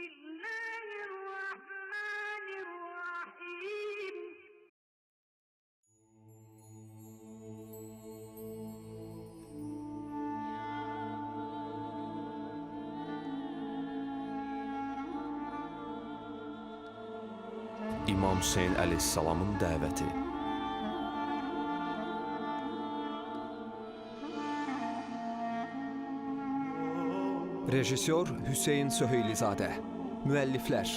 الله الرحمن الرحيم. İmam Hüseyin əleyhissalamın dəvəti. Rejissor Hüseyin Söheylizadə. Müəlliflər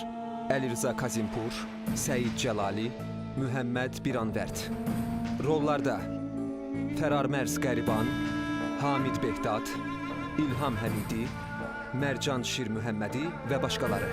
Əli Rza Kazimpur, Səid Cəlali, Mühəmməd Biranvərd. Rollarda Fərar Mərz Qəriban, Hamid Behdad, İlham Həmidi, Mərcan Şir Mühəmmədi və başqaları.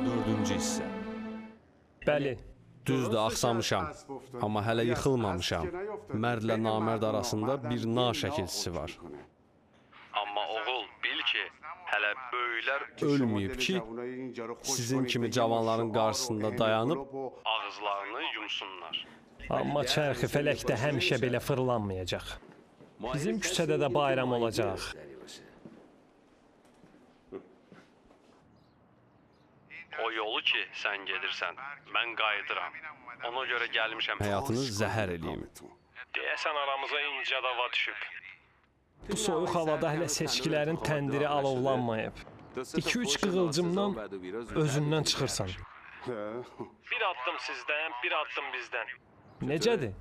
Dördüncü hissə. Bəli, Düzdür, axsamışam, amma hələ yıxılmamışam. Mərdlə namərd arasında bir na şəkilçisi var. Amma oğul, bil ki, hələ böyüklər ölməyib ki, sizin kimi cavanların qarşısında dayanıb ağızlarını yumsunlar. amma çərxi fələkdə həmişə belə fırlanmayacaq. Bizim küçədə də bayram olacaq. O yolu ki, sən gedirsən, mən qayıdıram. Ona görə gəlmişəm həyatını zəhər eləyim. Deyəsən aramıza incə dava düşüb. Bu soyuq havada hələ seçkilərin təndiri alovlanmayıb. 2-3 qığılcımdan özündən çıxırsan. Bir addım sizdən, bir addım bizdən. Necədir?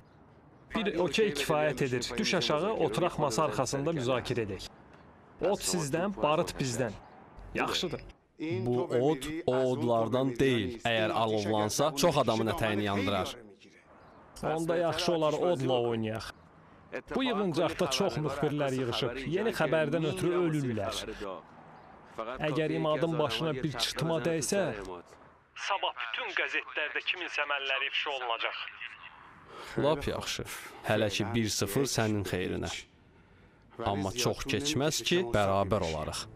Bir okey kifayət edir. Düş aşağı, oturaq masa arxasında müzakirə edək. Od sizdən, barıt bizdən. Yaxşıdır. Bu od, o odlardan deyil. Əgər alovlansa, çox adamın ətəyini yandırar. Onda yaxşı olar odla oynayaq. Bu yığıncaqda çox müxbirlər yığışıb. Yeni xəbərdən ötürü ölürlər. Əgər imadın başına bir çırtma dəysə, sabah bütün qəzetlərdə kiminsə əməlləri ifşa olunacaq. Lap yaxşı. Hələ ki 1-0 sənin xeyrinə. Amma çox keçməz ki, bərabər olarıq.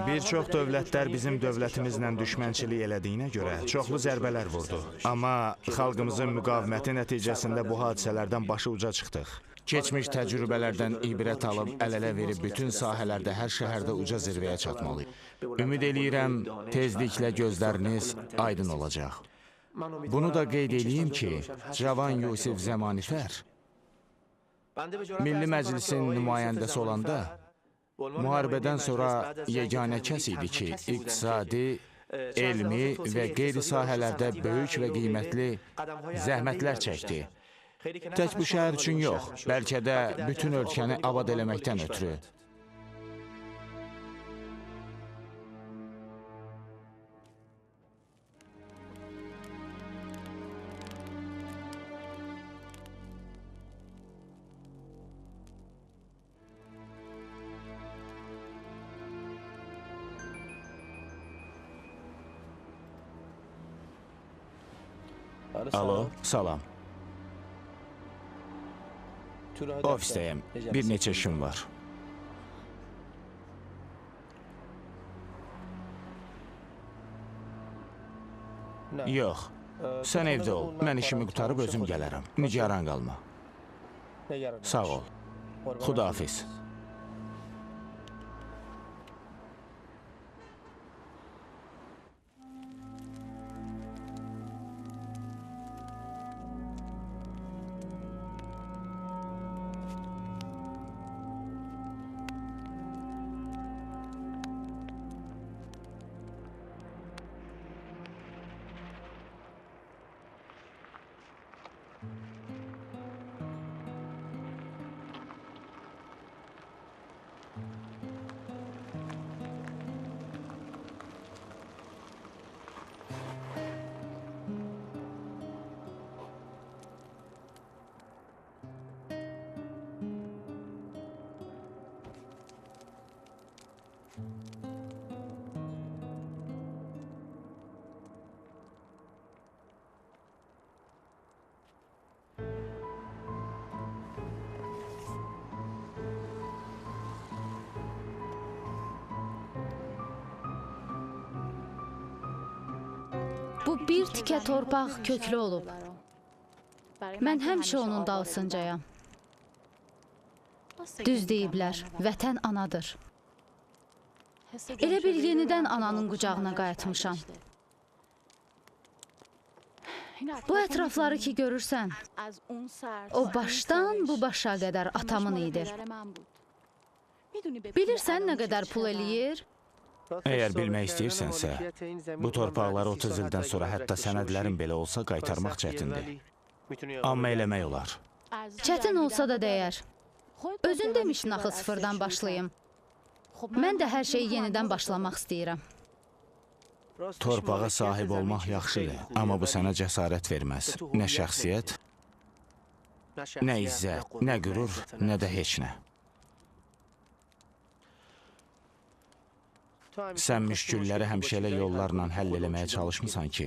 Bir çox dövlətlər bizim dövlətimizlə düşmənçilik elədiyinə görə çoxlu zərbələr vurdu. Amma xalqımızın müqaviməti nəticəsində bu hadisələrdən başı uca çıxdıq. Keçmiş təcrübələrdən ibrət alıb əl-ələ verib bütün sahələrdə hər şəhərdə uca zirvəyə çatmalıyıq. Ümid eləyirəm, tezliklə gözləriniz aydın olacaq. Bunu da qeyd edeyim ki, Cavan Yusif Zəmanifər Milli Məclisin nümayəndəsi olanda müharibədən sonra yeganə kəs idi ki, iqtisadi, elmi və qeyri sahələrdə böyük və qiymətli zəhmətlər çəkdi. Tək bu şəhər üçün yox, bəlkə də bütün ölkəni abad eləməkdən ötürü. Alo, salam. Ofisdəyim, bir neçə işim var. Yox, sən evdə ol. Mən işimi qutarıb özüm gələrəm. Nigaran qalma. Sağ ol. Xudahafiz. Bu bir tikə torpaq köklü olub. Mən həmişə onun dalsıncayam. Düz deyiblər, vətən anadır. Elə bir yenidən ananın qucağına qayıtmışam. Bu ətrafları ki görürsən, o başdan bu başa qədər atamın idi. Bilirsən nə qədər pul eləyir? Əgər bilmək istəyirsənsə, bu torpaqları 30 ildən sonra hətta sənədlərin belə olsa qaytarmaq çətindir. Amma eləmək olar. Çətin olsa da dəyər. Özün demişdin axı sıfırdan başlayım. Mən də hər şeyi yenidən başlamaq istəyirəm. Torpağa sahib olmaq yaxşıdır, amma bu sənə cəsarət verməz. Nə şəxsiyyət, nə izzət, nə qürur, nə də heç nə. Sən müşkülləri həmişə elə yollarla həll eləməyə çalışmısan ki,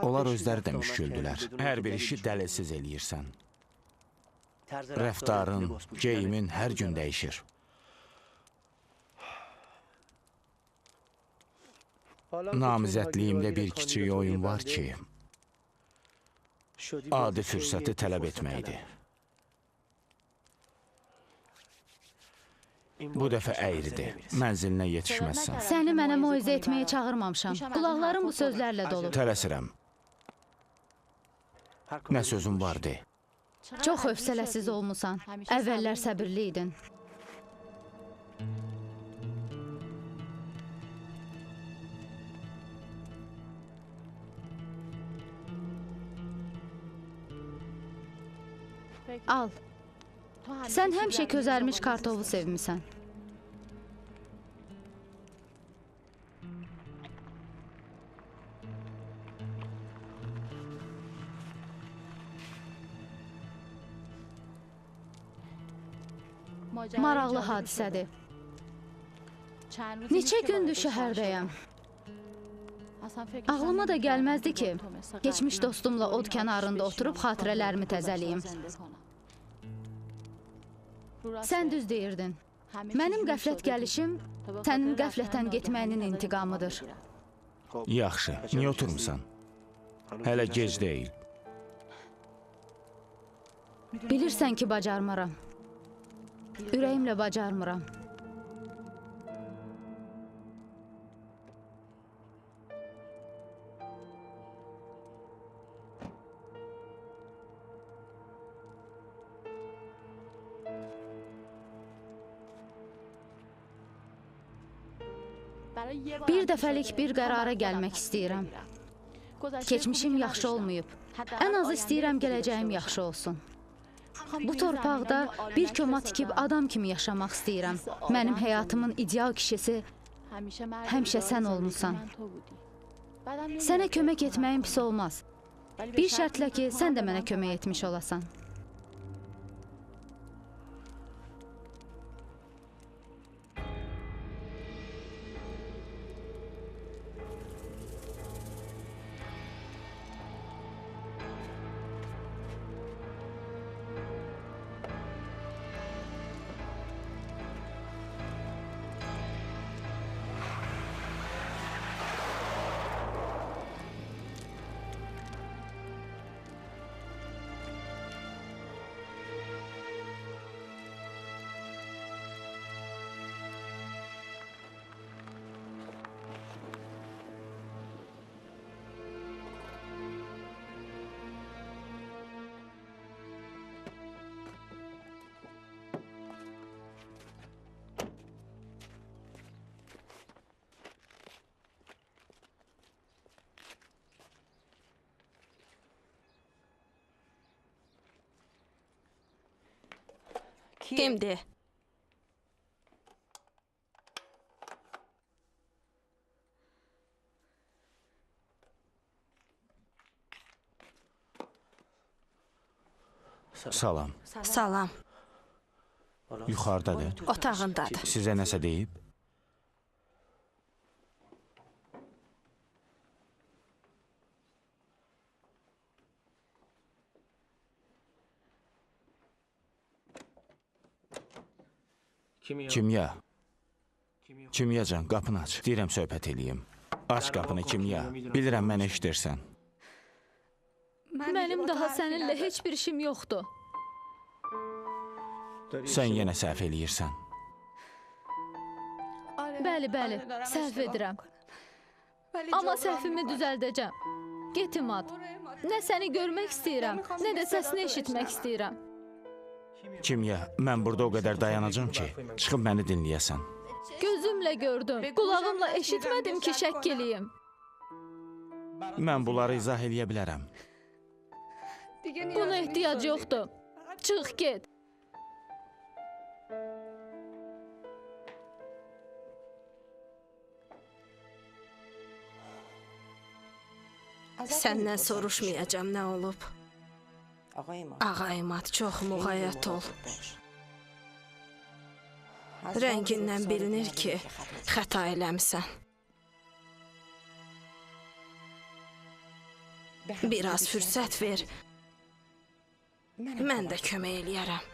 onlar özləri də müşküldülər. Hər bir işi dəlilsiz eləyirsən. Rəftarın, geyimin hər gün dəyişir. Namizədliyimdə bir kiçik oyun var ki, adi fürsəti tələb etməkdir. Bu dəfə əyridir, mənzilinə yetişməzsən. Səni mənə moizə etməyə çağırmamışam. Qulaqlarım bu sözlərlə dolu. Tələsirəm. Nə sözün var de. Çox hövsələsiz olmusan. Əvvəllər səbirli idin. Al. Sən həmişə közərmiş kartofu sevmisən. Maraqlı hadisədir. Neçə gündür şəhərdəyəm. Ağlıma da gəlməzdi ki, keçmiş dostumla od kənarında oturub xatirələrimi təzəliyim. Sən düz deyirdin. Mənim qəflət gəlişim sənin qəflətən getməyinin intiqamıdır. Yaxşı, niyə oturmuşsan? Hələ gec deyil. Bilirsən ki, bacarmıram. Ürəyimlə bacarmıram. Bir dəfəlik bir qərara gəlmək istəyirəm. Keçmişim yaxşı olmayıb. Ən azı istəyirəm gələcəyim yaxşı olsun. Bu torpaqda bir koma tikib adam kimi yaşamaq istəyirəm. Mənim həyatımın ideal kişisi həmişə sən olmusan. Sənə kömək etməyim pis olmaz. Bir şərtlə ki, sən də mənə kömək etmiş olasan. Kimdir? Salam. Salam. Yuxarıdadır. Otağındadır. Sizə nəsə deyib? Kimya? Kimyacan, qapını aç. Deyirəm söhbət eləyim. Aç qapını, Kimya. Bilirəm, mən eşidirsən. Mənim daha səninlə heç bir işim yoxdur. Sən yenə səhv eləyirsən. Bəli, səhv edirəm. Amma səhvimi düzəldəcəm. Get İmad. Nə səni görmək istəyirəm, nə də səsini eşitmək istəyirəm. Kimya, mən burada o qədər dayanacam ki, çıxıb məni dinləyəsən. Gözümlə gördüm, qulağımla eşitmədim ki, şəkk eləyim. Mən bunları izah eləyə bilərəm. Buna ehtiyac yoxdur. Çıx, get. Səndən soruşmayacam nə olub. Ağa İmad, çox müğayyət ol. Rəngindən bilinir ki, xəta eləmisən. Biraz fürsət ver. Mən də kömək eləyərəm.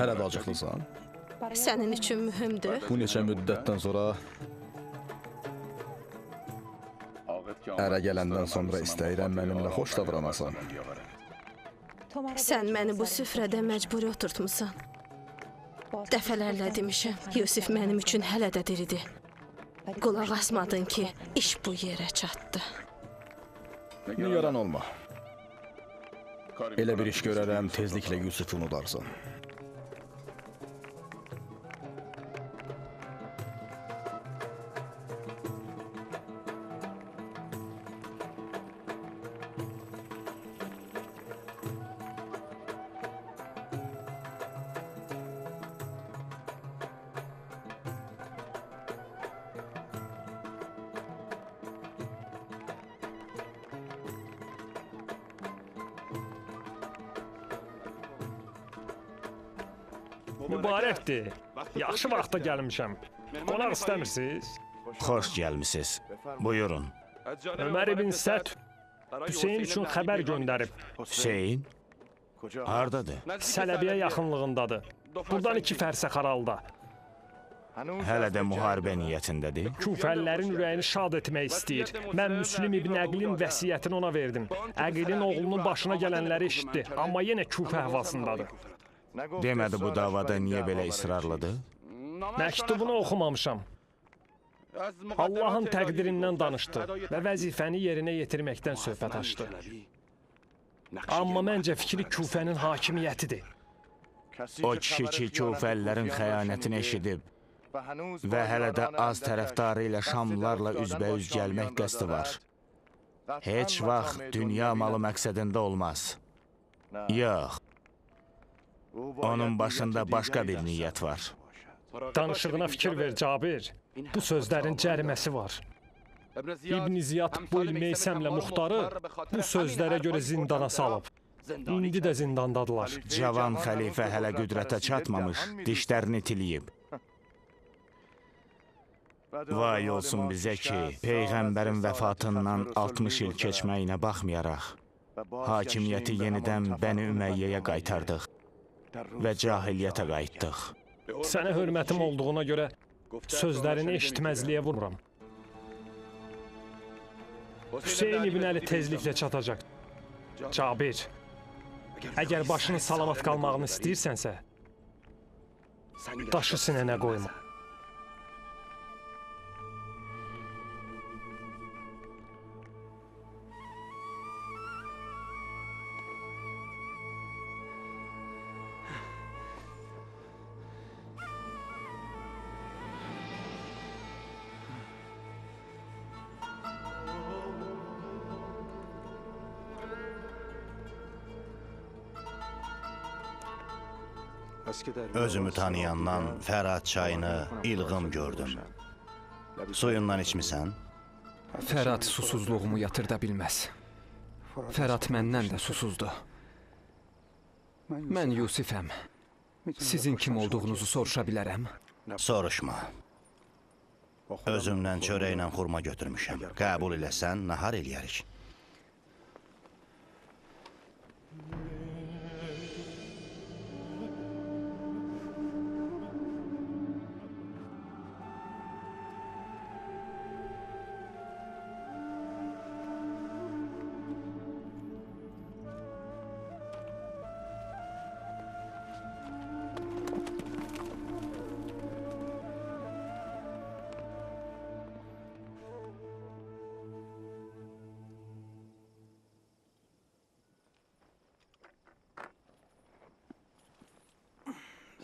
Hələ də acıqlısan? Sənin üçün mühümdür. Bu neçə müddətdən sonra ərə gələndən sonra istəyirəm mənimlə xoş davranasan. Sən məni bu süfrədə məcburi oturtmusan. Dəfələrlə demişəm, Yusif mənim üçün hələ də diridir. Qulaq asmadın ki, iş bu yerə çatdı. Nigaran olma. Elə bir iş görərəm, tezliklə Yusifi unudarsan. Mübarəkdir. Yaxşı vaxtda gəlmişəm. Qonaq istəmirsiniz? Xoş gəlmisiniz. Buyurun. Ömər ibn Sət Hüseyin üçün xəbər göndərib. Hüseyin? Hardadır? Sələbiyə yaxınlığındadır. Buradan 2 fərsəx aralda. Hələ də müharibə niyyətindədir. Küfəlilərin ürəyini şad etmək istəyir. Mən Müslim ibn Əqilin vəsiyyətini ona verdim. Əqilin oğlunun başına gələnləri eşitdi, amma yenə küfə havasındadır. Demədi bu davada niyə belə israrlıdır? Məktubunu oxumamışam. Allahın təqdirindən danışdı və vəzifəni yerinə yetirməkdən söhbət açdı. Amma məncə fikri küfənin hakimiyyətidir. O kişi ki, küfəlilərin xəyanətini eşidib və hələ də az tərəfdarı ilə Şamlılarla üzbəüz gəlmək qəsdi var. Heç vaxt dünya malı məqsədində olmaz. Yox. Onun başında başqa bir niyyət var. Danışığına fikir ver, Cabir. Bu sözlərin cəriməsi var. İbn Ziyad bu il Meysəmlə Muxtarı bu sözlərə görə zindana salıb. İndi də zindandadılar. Cavan xəlifə hələ qüdrətə çatmamış, dişlərini itiliyib. Vay olsun bizə ki, Peyğəmbərin vəfatından 60 il keçməyinə baxmayaraq, hakimiyyəti yenidən Bəni Üməyyəyə qaytardıq və cahiliyyətə qayıtdıq. Sənə hörmətim olduğuna görə sözlərini eşitməzliyə vururam. Hüseyin ibn Əli tezliklə çatacaq. Cabir, əgər başının salamat qalmağını istəyirsənsə, daşı sinənə qoyma. Özümü tanıyandan Fərad çayını ilğim gördüm. Suyundan içmisən? Fərad susuzluğumu yatırda bilməz. Fərad məndən də susuzdur. Mən Yusifəm. Sizin kim olduğunuzu soruşa bilərəm? Soruşma. Özümdən çörəklə xurma götürmüşəm. Qəbul eləsən, nahar eləyərik.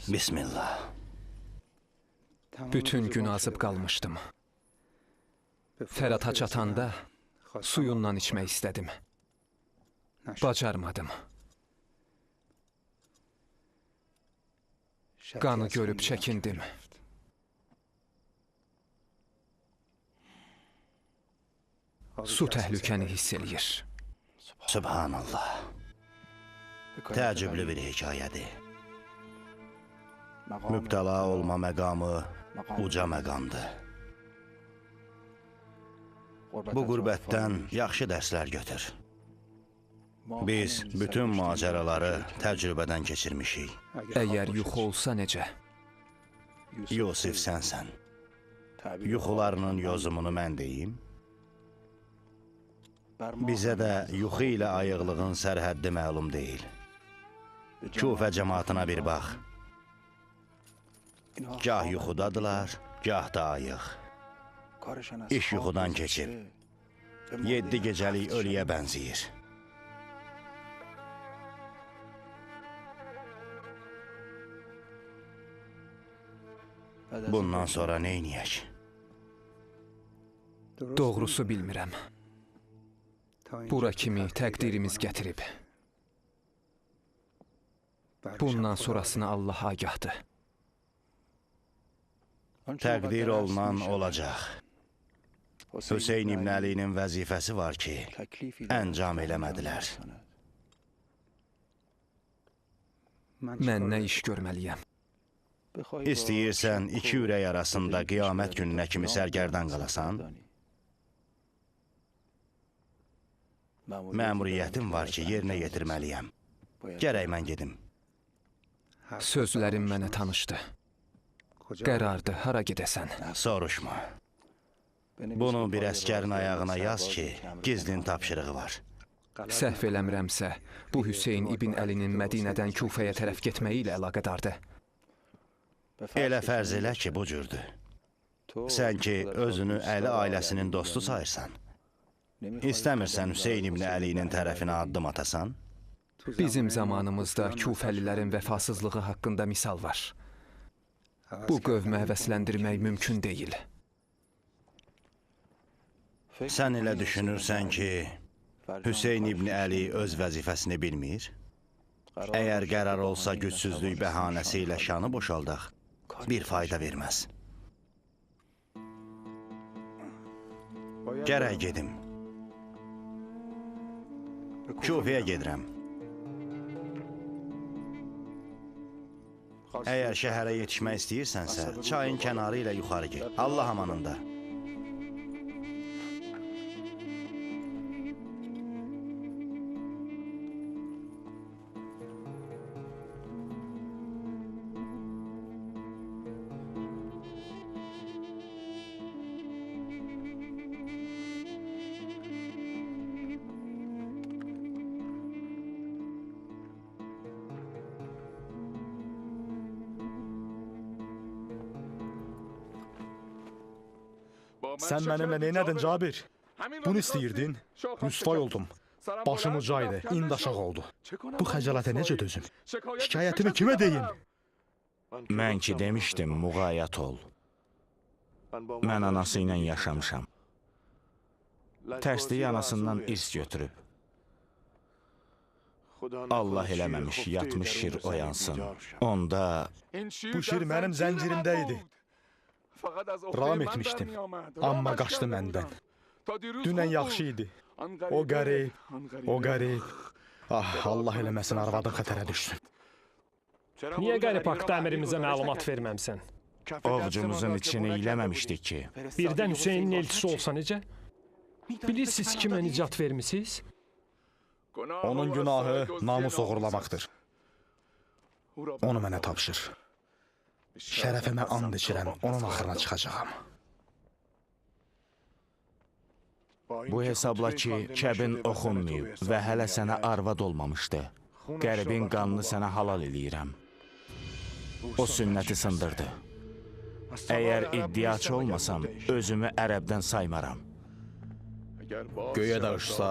Bismillah. Bütün gün azıb qalmışdım. Fərada çatanda suyundan içmək istədim. Bacarmadım. Qanı görüb çəkindim. Su təhlükəni hiss eləyir. Subhanallah. Təəccüblü bir hekayədir. Mübtəla olma məqamı uca məqamdır. Bu qürbətdən yaxşı dərslər götür. Biz bütün macəraları təcrübədən keçirmişik. Əgər yuxu olsa necə? Yusif sənsən. Yuxularının yozumunu mən deyim. Bizə də yuxu ilə ayıqlığın sərhəddi məlum deyil. Kufə cəmaatına bir bax. Gah yuxudadılar, gah da ayıq. İş yuxudan keçib. 7 gecəlik ölüyə bənziyir. Bundan sonra neyniyək? Doğrusu bilmirəm. Bura kimi təqdirimiz gətirib. Bundan sonrasını Allah agahdır. Təqdir olunan olacaq. Hüseyn İbn Əlinin vəzifəsi var ki, əncam eləmədilər. Mən nə iş görməliyəm? İstəyirsən iki ürək arasında qiyamət gününə kimi sərgərdan qalasan? Məmuriyyətim var ki, yerinə yetirməliyəm. Gərək mən gedim. Sözlərim mənə tanışdı. Qərardı, hara gedəsən? Soruşma. Bunu bir əskərin ayağına yaz ki, gizlin tapşırığı var. Səhv eləmirəmsə, bu Hüseyn İbn Əlinin Mədinədən Kufəyə tərəf getməyi ilə əlaqədardır. Elə fərz elə ki, bu cürdür. Sən ki, özünü Əli ailəsinin dostu sayırsan. İstəmirsən Hüseyn İbn Əlinin tərəfinə addım atasan? Bizim zamanımızda Kufəlilərin vəfasızlığı haqqında misal var. Bu qövmə həvəsləndirmək mümkün deyil. Sən elə düşünürsən ki, Hüseyn İbn Əli öz vəzifəsini bilmir? Əgər qərar olsa gücsüzlük bəhanəsi ilə şanı boşaldaq, bir fayda verməz. Gərək gedim. Kufəyə gedirəm. Əgər şəhərə yetişmək istəyirsənsə, çayın kənarı ilə yuxarı get. Allah amanında. Sən mənimlə neynədin Cabir? Bunu istəyirdin? Rüsvay oldum. Başım ucaydı, indi aşağı oldu. Bu xəcalətə necə dözüm? Şikayətimi kimə deyim? Mən ki demişdim, müğayət ol. Mən anası ilə yaşamışam. Tərsliyi anasından irs götürüb. Allah eləməmiş, yatmış şir oyansın. Onda... Bu şir mənim zəncirimdə idi. Ram etmişdim, amma qaçdı məndən. Dünən yaxşı idi. O qərib, o qərib. Ah, Allah eləməsin, arvadın xətərə düşsün. Niyə qərib haqda əmrimizə məlumat verməmsən? Ovcumuzun içini iləməmişdik ki. Birdən Hüseynin elçisi olsa necə? Bilirsiniz kimə nicat vermisiniz? Onun günahı namus oğurlamaqdır. Onu mənə tapşır. Şərəfimə and içirəm, onun axırına çıxacağam. Bu hesabla ki, kəbin oxunmayıb və hələ sənə arvad olmamışdı. Qəribin qanını sənə halal eləyirəm. O sünnəti sındırdı. Əgər iddiaçı olmasam, özümü ərəbdən saymaram. Göyə də uçsa,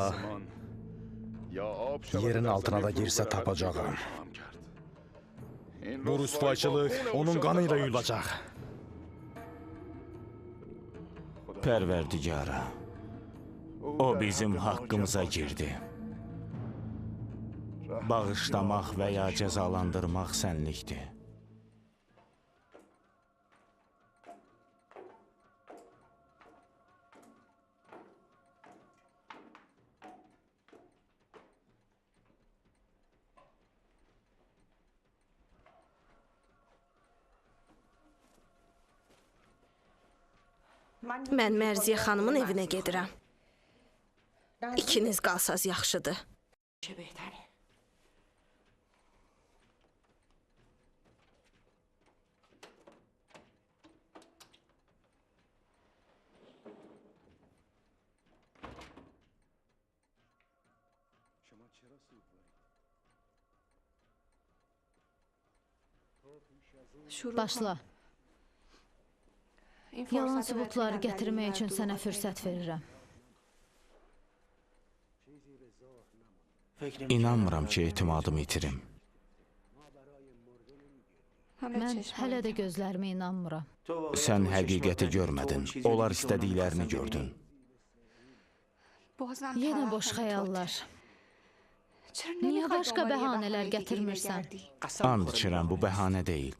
yerin altına da girsə tapacağam. Bu rüsvayçılıq onun qanıyla yuyulacaq. Pərverdigara, o bizim haqqımıza girdi. Bağışlamaq və ya cəzalandırmaq sənlikdir. Mən Mərziyə xanımın evinə gedirəm. İkiniz qalsaz yaxşıdır. Başla. Yalan sübutları gətirmək üçün sənə fürsət verirəm. İnanmıram ki, etimadımı itirim. Mən hələ də gözlərimə inanmıram. Sən həqiqəti görmədin, onlar istədiklərini gördün. Yenə boş xəyallar. Niyə başqa bəhanələr gətirmirsən? And içirəm, bu bəhanə deyil.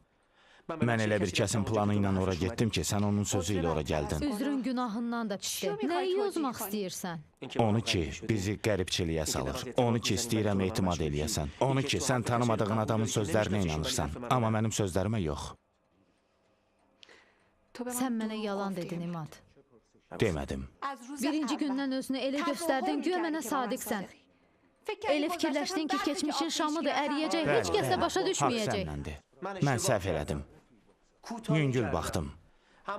Mən elə bir kəsin planı ilə ora getdim ki, sən onun sözü ilə ora gəldin. Üzrün günahından da pisdir. Nəyi yozmaq istəyirsən? Onu ki, bizi qəribçiliyə salır. Onu ki, istəyirəm etimad eləyəsən. Onu ki, sən tanımadığın adamın sözlərinə inanırsan. Amma mənim sözlərimə yox. Sən mənə yalan dedin, İmad. Demədim. Birinci gündən özünü elə göstərdin, güya mənə sadiqsən. Elə fikirləşdin ki, keçmişin şamıdır, əriyəcək, heç kəs də başa düşməyəcək. Haqq səndəndir. Mən səhv elədim. Yüngül baxdım.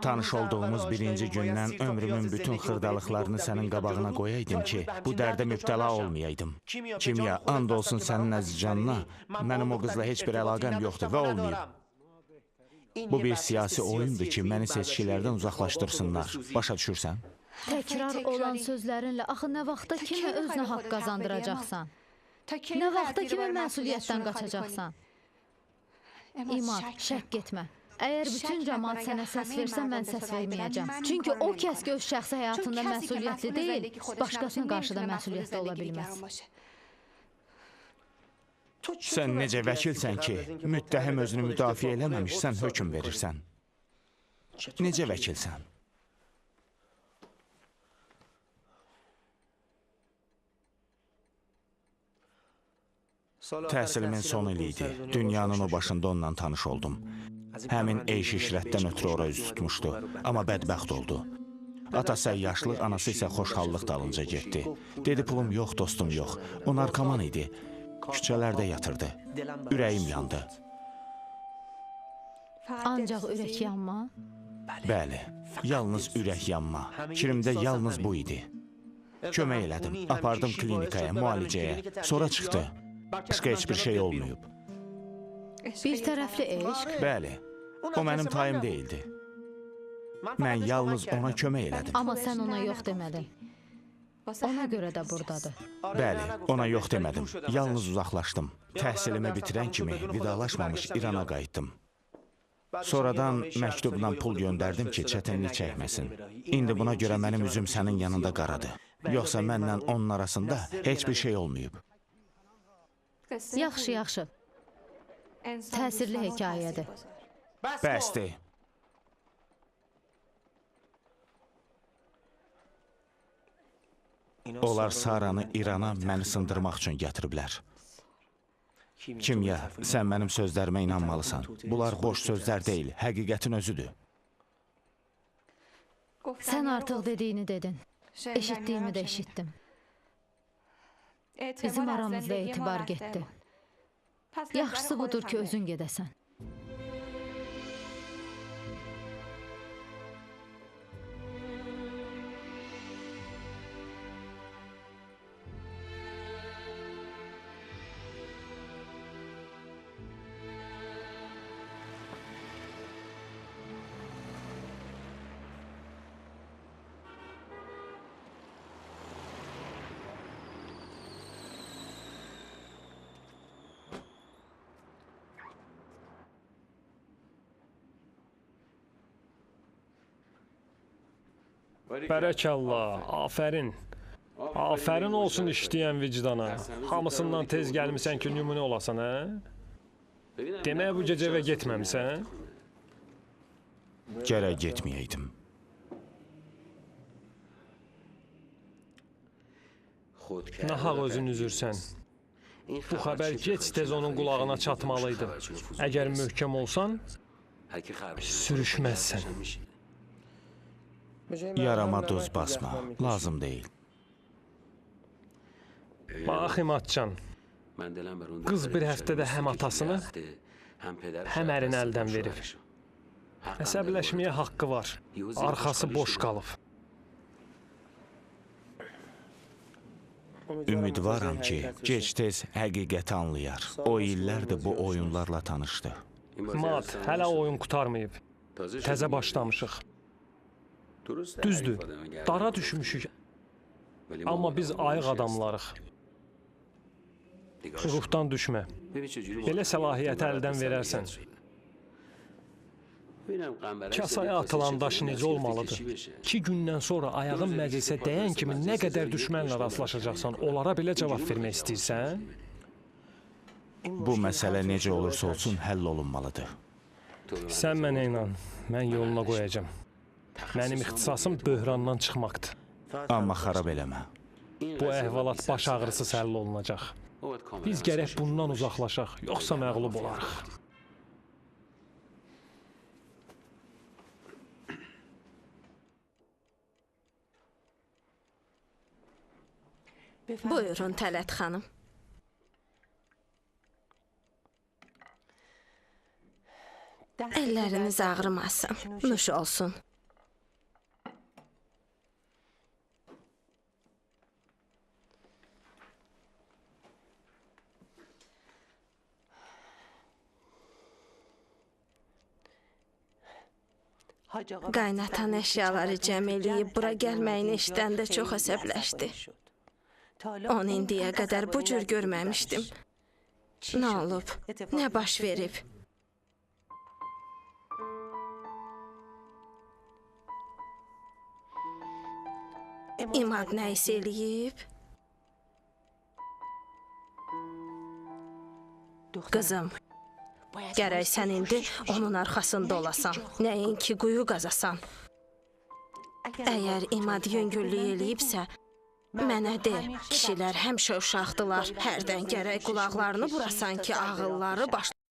Tanış olduğumuz birinci gündən ömrümün bütün xırdalıqlarını sənin qabağına qoyaydım ki, bu dərdə mübtəla olmayaydım. Kimya, and olsun sənin əziz canına, mənim o qızla heç bir əlaqəm yoxdur və olmayıb. Bu bir siyasi oyundur ki, məni seçkilərdən uzaqlaşdırsınlar. Başa düşürsən? Təkrar olan sözlərinlə axı nə vaxta kimi özünə haqq qazandıracaqsan? Nə vaxta kimi məsuliyyətdən qaçacaqsan? İmad, şəkk etmə. Əgər bütün cəmaat sənə səs versə, mən səs verməyəcəm. Çünki o kəs ki, öz şəxsi həyatında məsuliyyətli deyil, başqasına qarşı da məsuliyyətli ola bilməz. Sən necə vəkilsən ki, müttəhim özünü müdafiə eləməmiş, sən hökm verirsən. Necə vəkilsən? Təhsilimin son ili idi. Dünyanın o başında onunla tanış oldum. Həmin eyş-işrətdən ötürü ora üz tutmuşdu, amma bədbəxt oldu. Atası yaşlıq, anası isə xoşhallıq dalınca getdi. Dedi, pulum yox, dostum yox. O narkoman idi. Küçələrdə yatırdı. Ürəyim yandı. Ancaq ürək yanma? Bəli, yalnız ürək yanma. Fikrimdə yalnız bu idi. Kömək elədim, apardım klinikaya, müalicəyə. Sonra çıxdı. Başqa heç bir şey olmayıb. Bir tərəfli eşq? Bəli, o mənim tayım deyildi. Mən yalnız ona kömək elədim. Amma sən ona yox demədin. Ona görə də burdadır. Bəli, ona yox demədim. Yalnız uzaqlaşdım. Təhsilimi bitirən kimi vidalaşmamış İrana qayıtdım. Sonradan məktubla pul göndərdim ki, çətinlik çəkməsin. İndi buna görə mənim üzüm sənin yanında qaradır. Yoxsa mənlə onun arasında heç bir şey olmayıb. Yaxşı, yaxşı. Təsirli hekayədir. Bəsdir. Onlar Saranı İrana məni sındırmaq üçün gətiriblər. Kimya, sən mənim sözlərimə inanmalısan. Bunlar boş sözlər deyil, həqiqətin özüdür. Sən artıq dediyini dedin. Eşitdiyimi də eşitdim. Bizim aramızda etibar getdi. Yaxşısı budur ki, özün gedəsən. Bərəkallah, afərin. Afərin olsun işləyən vicdana. Hamısından tez gəlmisən ki, nümunə olasan, hə? Demək bu gecə evə getməmisən? Gərək getməyəydim. Nahaq özün üzürsən. Bu xəbər gec-tez onun qulağına çatmalıydı. Əgər möhkəm olsan, sürüşməzsən. Yarama duz basma, lazım deyil. Bax, İmadcan, qız bir həftədə həm atasını, həm ərini əldən verib. Əsəbləşməyə haqqı var, arxası boş qalıb. Ümidvaram ki, gec-tez həqiqəti anlayar. O illərdir bu oyunlarla tanışdı. Mat, hələ oyun qutarmayıb. Təzə başlamışıq. Düzdür, dara düşmüşük. Amma biz ayıq adamlarıq. Ruhdan düşmə. Belə səlahiyyəti əldən verərsən. Kasaya atılan daş necə olmalıdır? 2 gündən sonra ayağın məclisə dəyən kimi nə qədər düşmənlə rastlaşacaqsan, onlara belə cavab vermək istəyirsən? Bu məsələ necə olursa olsun həll olunmalıdır. Sən mənə inan, mən yoluna qoyacam. Mənim ixtisasım böhrandan çıxmaqdır. Amma xarab eləmə. Bu əhvalat baş ağrısı həll olunacaq. Biz gərək bundan uzaqlaşaq, yoxsa məğlub olarıq. Buyurun Tələt xanım. Əlləriniz ağrımasın, nuş olsun. Qaynatan əşyaları cəm eləyib bura gəlməyini eşidəndə çox əsəbləşdi. Onu indiyə qədər bu cür görməmişdim. Nə olub? Nə baş verib? İmad nə isə eləyib? Qızım, gərək sən indi onun arxasında olasan, nəinki quyu qazasan. Əgər İmad yüngüllük eləyibsə, mənə de, kişilər həmişə uşaqdılar, hərdən gərək qulaqlarını burasan ki, ağılları başlayır.